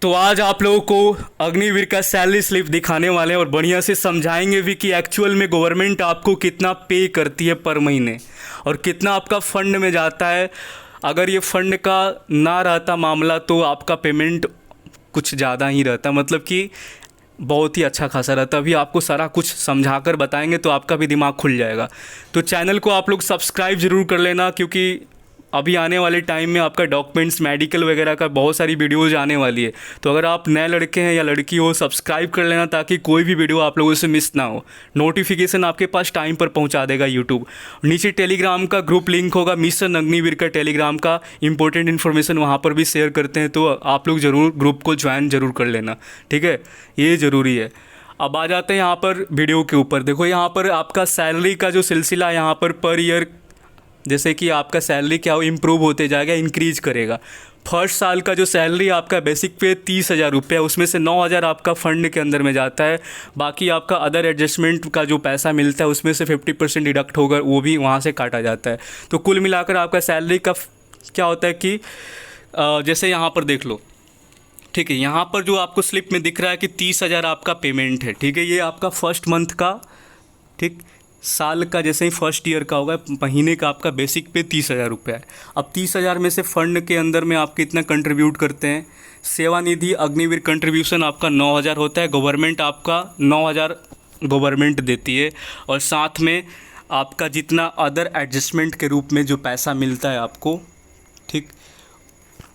तो आज आप लोगों को अग्निवीर का सैलरी स्लिप दिखाने वाले हैं और बढ़िया से समझाएंगे भी कि एक्चुअल में गवर्नमेंट आपको कितना पे करती है पर महीने और कितना आपका फंड में जाता है। अगर ये फंड का ना रहता मामला तो आपका पेमेंट कुछ ज़्यादा ही रहता, मतलब कि बहुत ही अच्छा खासा रहता। अभी आपको सारा कुछ समझा कर बताएंगे तो आपका भी दिमाग खुल जाएगा। तो चैनल को आप लोग सब्सक्राइब ज़रूर कर लेना, क्योंकि अभी आने वाले टाइम में आपका डॉक्यूमेंट्स मेडिकल वगैरह का बहुत सारी वीडियोज़ आने वाली है। तो अगर आप नए लड़के हैं या लड़की हो, सब्सक्राइब कर लेना ताकि कोई भी वीडियो आप लोगों से मिस ना हो। नोटिफिकेशन आपके पास टाइम पर पहुंचा देगा यूट्यूब। नीचे टेलीग्राम का ग्रुप लिंक होगा, मिशन अग्निवीर का टेलीग्राम का, इंपॉर्टेंट इन्फॉर्मेशन वहाँ पर भी शेयर करते हैं। तो आप लोग ज़रूर ग्रुप को ज्वाइन ज़रूर कर लेना, ठीक है, ये ज़रूरी है। अब आ जाते हैं यहाँ पर वीडियो के ऊपर। देखो यहाँ पर आपका सैलरी का जो सिलसिला यहाँ पर ईयर जैसे कि आपका सैलरी क्या हो इम्प्रूव होते जाएगा, इंक्रीज करेगा। फर्स्ट साल का जो सैलरी आपका बेसिक पे 30,000 रुपये, उसमें से 9,000 आपका फ़ंड के अंदर में जाता है। बाकी आपका अदर एडजस्टमेंट का जो पैसा मिलता है उसमें से 50% डिडक्ट होकर वो भी वहाँ से काटा जाता है। तो कुल मिलाकर आपका सैलरी का क्या होता है कि जैसे यहाँ पर देख लो, ठीक है, यहाँ पर जो आपको स्लिप में दिख रहा है कि 30,000 आपका पेमेंट है, ठीक है, ये आपका फर्स्ट मंथ का, ठीक, साल का जैसे ही फर्स्ट ईयर का होगा, महीने का आपका बेसिक पे 30,000 रुपये है। अब 30,000 में से फ़ंड के अंदर में आप कितना कंट्रीब्यूट करते हैं? सेवानिधि अग्निवीर कंट्रीब्यूशन आपका 9,000 होता है। गवर्नमेंट आपका 9,000 गवर्नमेंट देती है, और साथ में आपका जितना अदर एडजस्टमेंट के रूप में जो पैसा मिलता है आपको, ठीक,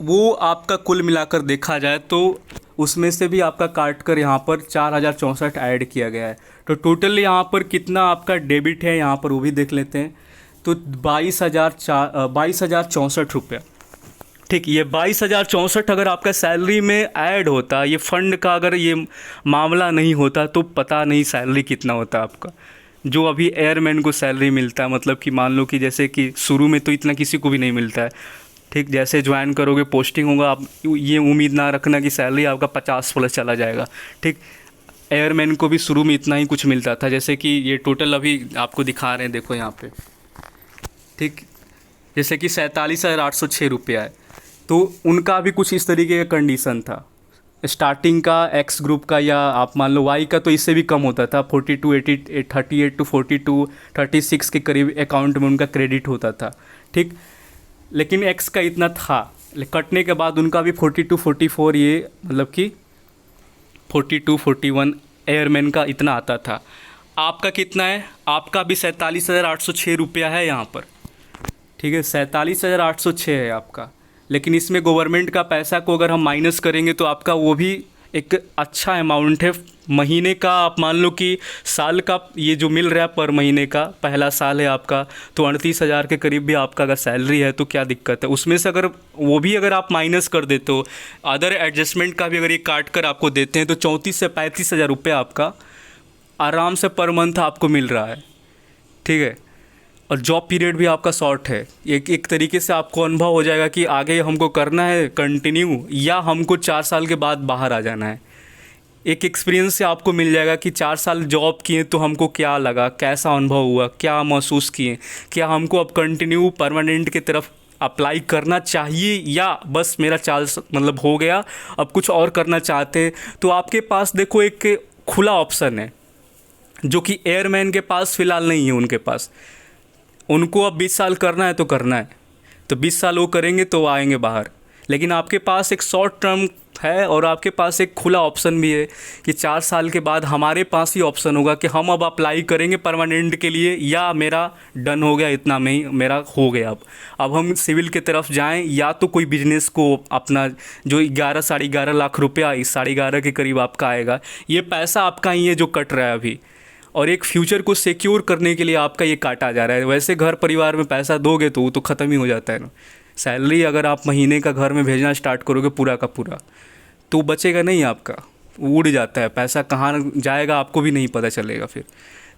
वो आपका कुल मिलाकर देखा जाए तो उसमें से भी आपका काट कर यहाँ पर 4,064 ऐड किया गया है। तो टोटल यहाँ पर कितना आपका डेबिट है यहाँ पर वो भी देख लेते हैं। तो 22,064 रुपया, ठीक, ये 22,064 अगर आपका सैलरी में ऐड होता, ये फ़ंड का अगर ये मामला नहीं होता तो पता नहीं सैलरी कितना होता आपका। जो अभी एयरमैन को सैलरी मिलता है, मतलब कि मान लो कि जैसे कि शुरू में तो इतना किसी को भी नहीं मिलता है, ठीक, जैसे ज्वाइन करोगे पोस्टिंग होगा, आप ये उम्मीद ना रखना कि सैलरी आपका 50+ चला जाएगा, ठीक। एयरमैन को भी शुरू में इतना ही कुछ मिलता था, जैसे कि ये टोटल अभी आपको दिखा रहे हैं, देखो यहाँ पे, ठीक, जैसे कि 47,806 रुपया है। तो उनका भी कुछ इस तरीके का कंडीशन था स्टार्टिंग का, एक्स ग्रुप का, या आप मान लो वाई का तो इससे भी कम होता था, 38 टू 42 36 के करीब अकाउंट में उनका क्रेडिट होता था, ठीक। लेकिन एक्स का इतना था, कटने के बाद उनका भी 42 44, ये मतलब कि 42 41 एयरमैन का इतना आता था। आपका कितना है? आपका भी 47,806 रुपया है यहाँ पर, ठीक है, 47,806 है आपका। लेकिन इसमें गवर्नमेंट का पैसा को अगर हम माइनस करेंगे तो आपका वो भी एक अच्छा अमाउंट है। महीने का आप मान लो कि साल का ये जो मिल रहा है पर महीने का, पहला साल है आपका, तो 38,000 के करीब भी आपका अगर सैलरी है तो क्या दिक्कत है? उसमें से अगर वो भी अगर आप माइनस कर देते हो, अदर एडजस्टमेंट का भी अगर ये काट कर आपको देते हैं, तो 34 से 35,000 रुपये आपका आराम से पर मंथ आपको मिल रहा है, ठीक है। और जॉब पीरियड भी आपका शॉर्ट है। एक तरीके से आपको अनुभव हो जाएगा कि आगे हमको करना है कंटिन्यू या हमको 4 साल के बाद बाहर आ जाना है। एक एक्सपीरियंस से आपको मिल जाएगा कि 4 साल जॉब किए तो हमको क्या लगा, कैसा अनुभव हुआ, क्या महसूस किए, क्या हमको अब कंटिन्यू परमानेंट की तरफ अप्लाई करना चाहिए या बस मेरा 4 मतलब हो गया, अब कुछ और करना चाहते हैं। तो आपके पास देखो एक खुला ऑप्शन है, जो कि एयरमैन के पास फ़िलहाल नहीं है। उनके पास, उनको अब 20 साल करना है तो करना है, तो 20 साल वो करेंगे तो आएंगे बाहर। लेकिन आपके पास एक शॉर्ट टर्म है और आपके पास एक खुला ऑप्शन भी है कि 4 साल के बाद हमारे पास ही ऑप्शन होगा कि हम अब अप्लाई करेंगे परमानेंट के लिए, या मेरा डन हो गया, इतना में ही मेरा हो गया, अब हम सिविल की तरफ जाएं, या तो कोई बिजनेस को अपना जो 11 साढ़े 11 लाख रुपया, 11.5 के करीब आपका आएगा, ये पैसा आपका ही है जो कट रहा है अभी, और एक फ्यूचर को सिक्योर करने के लिए आपका ये काटा जा रहा है। वैसे घर परिवार में पैसा दोगे तो वो तो ख़त्म ही हो जाता है ना। सैलरी अगर आप महीने का घर में भेजना स्टार्ट करोगे पूरा का पूरा, तो बचेगा नहीं, आपका उड़ जाता है पैसा, कहाँ जाएगा आपको भी नहीं पता चलेगा फिर।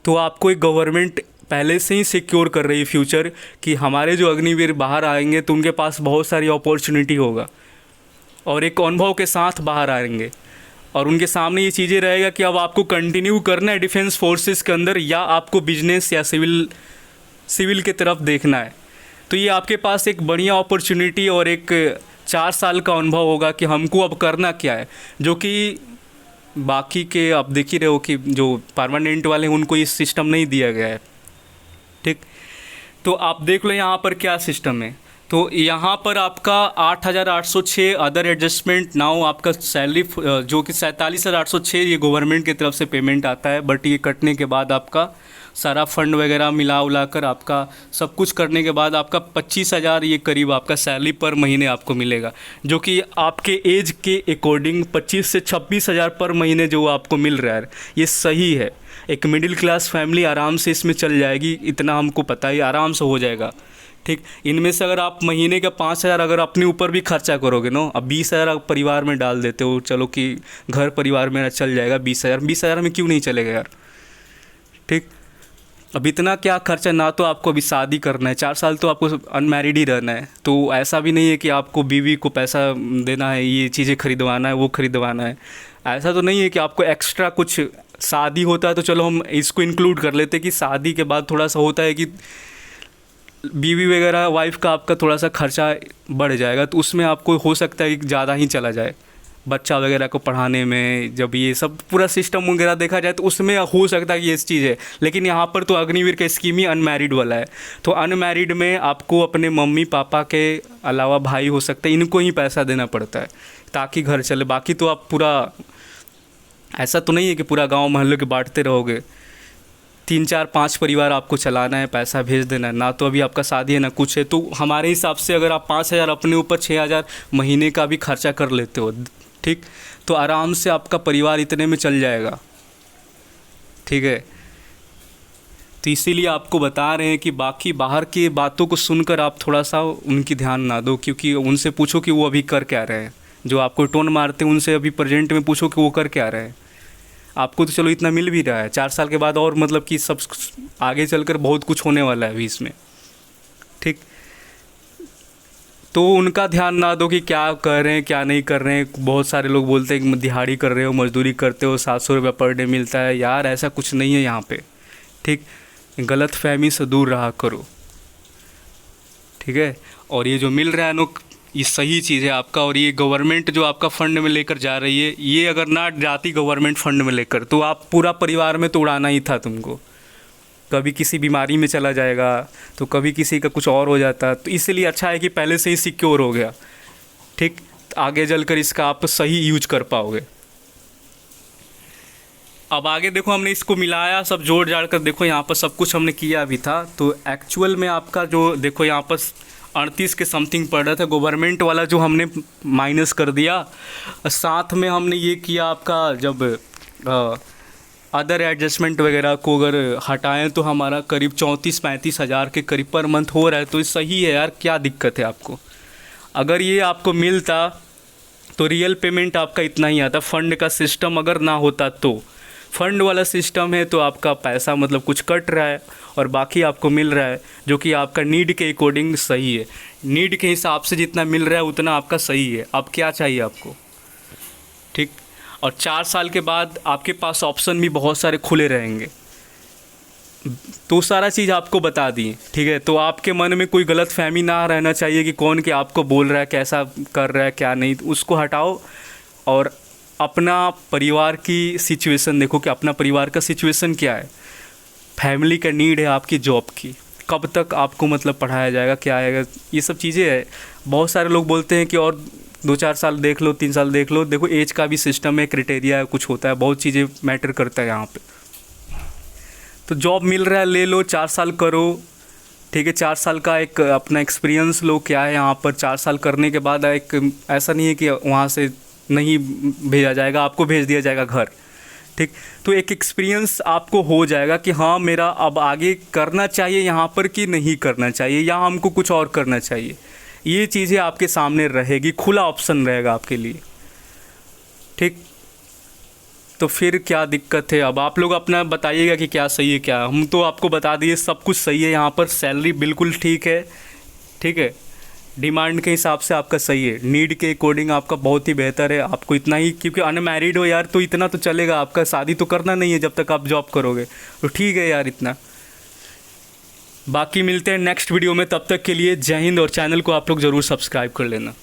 तो आपको एक गवर्नमेंट पहले से ही सिक्योर कर रही है फ्यूचर कि हमारे जो अग्निवीर बाहर आएंगे तो उनके पास बहुत सारी अपॉर्चुनिटी होगा और एक अनुभव के साथ बाहर आएंगे, और उनके सामने ये चीज़ें रहेगा कि अब आपको कंटिन्यू करना है डिफेंस फोर्सेस के अंदर, या आपको बिजनेस या सिविल की तरफ देखना है। तो ये आपके पास एक बढ़िया अपॉर्चुनिटी और एक 4 साल का अनुभव होगा कि हमको अब करना क्या है, जो कि बाकी के आप देख ही रहे हो कि जो परमानेंट वाले हैं उनको ये सिस्टम नहीं दिया गया है। ठीक, तो आप देख लो यहाँ पर क्या सिस्टम है। तो यहाँ पर आपका 8,806 अदर एडजस्टमेंट, नाउ आपका सैलरी जो कि 47,806 ये गवर्नमेंट की तरफ से पेमेंट आता है, बट ये कटने के बाद आपका सारा फंड वगैरह मिला उला कर आपका सब कुछ करने के बाद आपका 25,000 ये करीब आपका सैलरी पर महीने आपको मिलेगा, जो कि आपके एज के अकॉर्डिंग 25 से 26,000 पर महीने जो आपको मिल रहा है, ये सही है। एक मिडिल क्लास फैमिली आराम से इसमें चल जाएगी, इतना हमको पता है, आराम से हो जाएगा। ठीक, इनमें से अगर आप महीने का 5,000 अगर अपने ऊपर भी खर्चा करोगे ना, अब 20,000 आप परिवार में डाल देते हो, चलो कि घर परिवार मेरा चल जाएगा 20,000 में क्यों नहीं चलेगा यार। ठीक, अब इतना क्या खर्चा, ना तो आपको अभी शादी करना है, 4 साल तो आपको अनमैरिड ही रहना है, तो ऐसा भी नहीं है कि आपको बीवी को पैसा देना है, ये चीज़ें खरीदवाना है, वो खरीदवाना है, ऐसा तो नहीं है कि आपको एक्स्ट्रा कुछ। शादी होता है तो चलो हम इसको इंक्लूड कर लेते कि शादी के बाद थोड़ा सा होता है कि बीवी वगैरह वाइफ का आपका थोड़ा सा खर्चा बढ़ जाएगा, तो उसमें आपको हो सकता है कि ज़्यादा ही चला जाए बच्चा वगैरह को पढ़ाने में, जब ये सब पूरा सिस्टम वगैरह देखा जाए तो उसमें हो सकता है कि ये चीज़ है। लेकिन यहाँ पर तो अग्निवीर का स्कीम ही अनमैरिड वाला है, तो अनमैरिड में आपको अपने मम्मी पापा के अलावा भाई हो सकते हैं, इनको ही पैसा देना पड़ता है ताकि घर चले। बाकी तो आप पूरा, ऐसा तो नहीं है कि पूरा गाँव मोहल्ले के बांटते रहोगे, 3 4 5 परिवार आपको चलाना है, पैसा भेज देना है, ना तो अभी आपका शादी है ना कुछ है। तो हमारे हिसाब से अगर आप 5,000 अपने ऊपर 6,000 महीने का भी खर्चा कर लेते हो, ठीक, तो आराम से आपका परिवार इतने में चल जाएगा। ठीक है, तो इसीलिए आपको बता रहे हैं कि बाकी बाहर की बातों को सुनकर आप थोड़ा सा उनकी ध्यान ना दो, क्योंकि उनसे पूछो कि वो अभी कर क्या रहे हैं। जो आपको टोन मारते हैं उनसे अभी प्रेजेंट में पूछो कि वो कर क्या रहे हैं। आपको तो चलो इतना मिल भी रहा है, 4 साल के बाद और मतलब कि सब आगे चलकर बहुत कुछ होने वाला है अभी इसमें। ठीक, तो उनका ध्यान ना दो कि क्या कर रहे हैं क्या नहीं कर रहे हैं। बहुत सारे लोग बोलते हैं कि दिहाड़ी कर रहे हो, मजदूरी करते हो, 700 रुपये पर डे मिलता है। यार ऐसा कुछ नहीं है यहाँ पे। ठीक, गलत फहमी से दूर रहा करो। ठीक है, और ये जो मिल रहा है ना, ये सही चीज़ है आपका। और ये गवर्नमेंट जो आपका फ़ंड में लेकर जा रही है, ये अगर ना जाती गवर्नमेंट फ़ंड में लेकर, तो आप पूरा परिवार में तो उड़ाना ही था तुमको। कभी किसी बीमारी में चला जाएगा, तो कभी किसी का कुछ और हो जाता। तो इसलिए अच्छा है कि पहले से ही सिक्योर हो गया। ठीक, आगे चलकर इसका आप सही यूज कर पाओगे। अब आगे देखो, हमने इसको मिलाया, सब जोड़ जाड़ कर देखो, यहाँ पर सब कुछ हमने किया भी था। तो एक्चुअल में आपका जो देखो यहाँ पर 38 के समथिंग पड़ रहा था, गवर्नमेंट वाला जो हमने माइनस कर दिया। साथ में हमने ये किया आपका, जब अदर एडजस्टमेंट वगैरह को अगर हटाएं तो हमारा करीब 34-35 हज़ार के करीब पर मंथ हो रहा है। तो ये सही है यार, क्या दिक्कत है आपको। अगर ये आपको मिलता तो रियल पेमेंट आपका इतना ही आता। फ़ंड का सिस्टम अगर ना होता, तो फ़ंड वाला सिस्टम है तो आपका पैसा मतलब कुछ कट रहा है और बाकी आपको मिल रहा है, जो कि आपका नीड के अकॉर्डिंग सही है। नीड के हिसाब से जितना मिल रहा है उतना आपका सही है। अब क्या चाहिए आपको। ठीक, और 4 साल के बाद आपके पास ऑप्शन भी बहुत सारे खुले रहेंगे। तो सारा चीज़ आपको बता दी। ठीक है, तो आपके मन में कोई गलत फहमी ना रहना चाहिए कि कौन क्या आपको बोल रहा है, कैसा कर रहा है, क्या नहीं। उसको हटाओ और अपना परिवार की सिचुएशन देखो कि अपना परिवार का सिचुएशन क्या है। फैमिली का नीड है आपकी जॉब की, कब तक आपको मतलब पढ़ाया जाएगा, क्या आएगा, ये सब चीज़ें है। बहुत सारे लोग बोलते हैं कि और 2-4 साल देख लो, 3 साल देख लो। देखो एज का भी सिस्टम है, क्राइटेरिया है, कुछ होता है, बहुत चीज़ें मैटर करता है यहाँ पे। तो जॉब मिल रहा है, ले लो, 4 साल करो। ठीक है, 4 साल का एक अपना एक्सपीरियंस लो क्या है यहाँ पर। 4 साल करने के बाद एक ऐसा नहीं है कि वहाँ से नहीं भेजा जाएगा, आपको भेज दिया जाएगा घर। ठीक, तो एक एक्सपीरियंस आपको हो जाएगा कि हाँ मेरा अब आगे करना चाहिए यहाँ पर कि नहीं करना चाहिए, या हमको कुछ और करना चाहिए। ये चीज़ें आपके सामने रहेगी, खुला ऑप्शन रहेगा आपके लिए। ठीक, तो फिर क्या दिक्कत है। अब आप लोग अपना बताइएगा कि क्या सही है क्या। हम तो आपको बता दिए सब कुछ सही है यहाँ पर। सैलरी बिल्कुल ठीक है। ठीक है, डिमांड के हिसाब से आपका सही है, नीड के अकॉर्डिंग आपका बहुत ही बेहतर है। आपको इतना ही, क्योंकि अनमैरिड हो यार तो इतना तो चलेगा, आपका शादी तो करना नहीं है जब तक आप जॉब करोगे, तो ठीक है यार इतना। बाकी मिलते हैं नेक्स्ट वीडियो में, तब तक के लिए जय हिंद। और चैनल को आप लोग ज़रूर सब्सक्राइब कर लेना।